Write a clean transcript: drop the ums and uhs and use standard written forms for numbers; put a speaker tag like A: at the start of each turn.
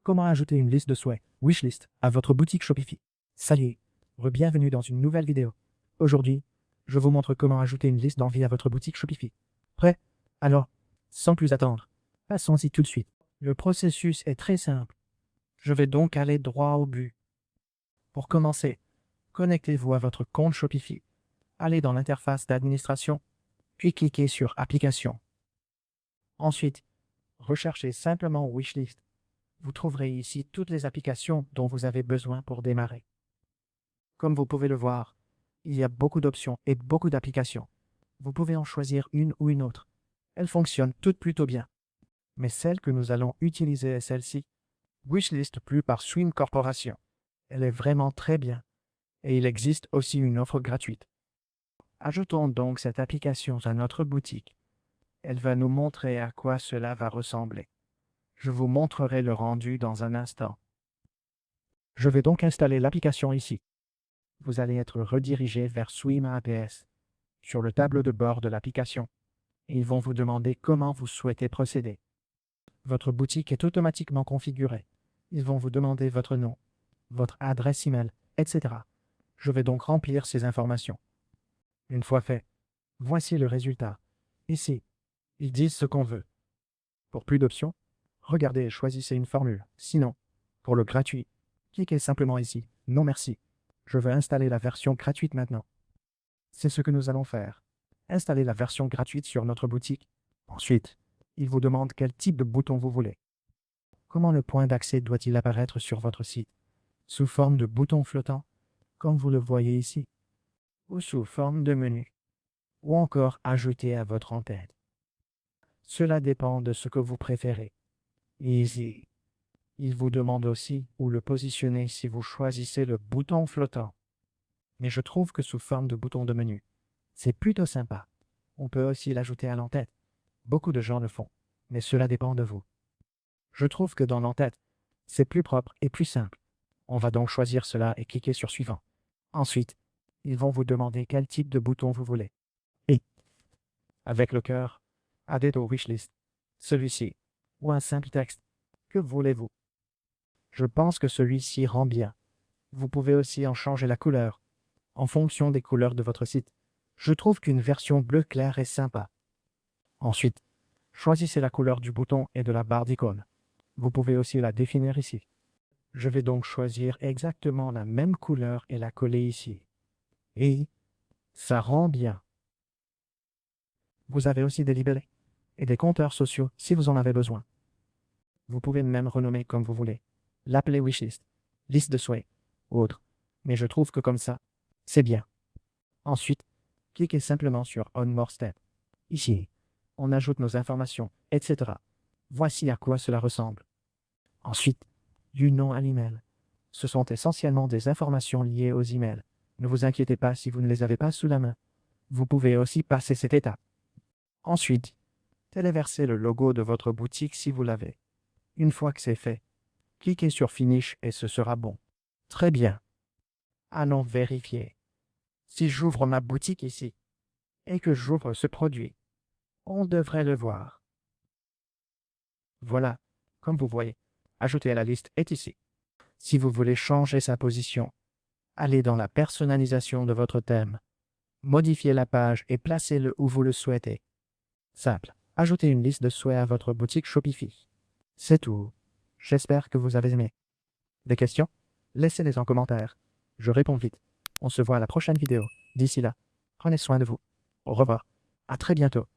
A: Comment ajouter une liste de souhaits, wishlist, à votre boutique Shopify? Salut, bienvenue dans une nouvelle vidéo. Aujourd'hui, je vous montre comment ajouter une liste d'envie à votre boutique Shopify. Prêt? Alors, sans plus attendre, passons-y tout de suite. Le processus est très simple. Je vais donc aller droit au but. Pour commencer, connectez-vous à votre compte Shopify. Allez dans l'interface d'administration, puis cliquez sur Applications. Ensuite, recherchez simplement Wishlist. Vous trouverez ici toutes les applications dont vous avez besoin pour démarrer. Comme vous pouvez le voir, il y a beaucoup d'options et beaucoup d'applications. Vous pouvez en choisir une ou une autre. Elles fonctionnent toutes plutôt bien. Mais celle que nous allons utiliser est celle-ci, Wishlist Plus par Swim Corporation. Elle est vraiment très bien. Et il existe aussi une offre gratuite. Ajoutons donc cette application à notre boutique. Elle va nous montrer à quoi cela va ressembler. Je vous montrerai le rendu dans un instant. Je vais donc installer l'application ici. Vous allez être redirigé vers Swim APS. Sur le tableau de bord de l'application, ils vont vous demander comment vous souhaitez procéder. Votre boutique est automatiquement configurée. Ils vont vous demander votre nom, votre adresse email, etc. Je vais donc remplir ces informations. Une fois fait, voici le résultat. Ici, ils disent ce qu'on veut. Pour plus d'options, regardez et choisissez une formule. Sinon, pour le gratuit, cliquez simplement ici. Non merci. Je veux installer la version gratuite maintenant. C'est ce que nous allons faire. Installer la version gratuite sur notre boutique. Ensuite, il vous demande quel type de bouton vous voulez. Comment le point d'accès doit-il apparaître sur votre site? Sous forme de bouton flottant, comme vous le voyez ici, ou sous forme de menu, ou encore ajouté à votre en-tête. Cela dépend de ce que vous préférez. Easy. Il vous demande aussi où le positionner si vous choisissez le bouton flottant. Mais je trouve que sous forme de bouton de menu, c'est plutôt sympa. On peut aussi l'ajouter à l'en-tête. Beaucoup de gens le font, mais cela dépend de vous. Je trouve que dans l'en-tête, c'est plus propre et plus simple. On va donc choisir cela et cliquer sur Suivant. Ensuite, ils vont vous demander quel type de bouton vous voulez. Et, avec le cœur, added au wishlist, celui-ci, ou un simple texte. Que voulez-vous? Je pense que celui-ci rend bien. Vous pouvez aussi en changer la couleur, en fonction des couleurs de votre site. Je trouve qu'une version bleu clair est sympa. Ensuite, choisissez la couleur du bouton et de la barre d'icône. Vous pouvez aussi la définir ici. Je vais donc choisir exactement la même couleur et la coller ici. Et ça rend bien. Vous avez aussi des libellés et des compteurs sociaux si vous en avez besoin. Vous pouvez même renommer comme vous voulez. L'appeler wishlist, liste de souhaits, ou autre. Mais je trouve que comme ça, c'est bien. Ensuite, cliquez simplement sur On More Step. Ici, on ajoute nos informations, etc. Voici à quoi cela ressemble. Ensuite, du nom à l'email. Ce sont essentiellement des informations liées aux emails. Ne vous inquiétez pas si vous ne les avez pas sous la main. Vous pouvez aussi passer cette étape. Ensuite, téléversez le logo de votre boutique si vous l'avez. Une fois que c'est fait, cliquez sur Finish et ce sera bon. Très bien. Allons vérifier. Si j'ouvre ma boutique ici et que j'ouvre ce produit, on devrait le voir. Voilà, comme vous voyez, ajouter à la liste est ici. Si vous voulez changer sa position, allez dans la personnalisation de votre thème. Modifiez la page et placez-le où vous le souhaitez. Simple. Ajoutez une liste de souhaits à votre boutique Shopify. C'est tout. J'espère que vous avez aimé. Des questions? Laissez-les en commentaire. Je réponds vite. On se voit à la prochaine vidéo. D'ici là, prenez soin de vous. Au revoir. À très bientôt.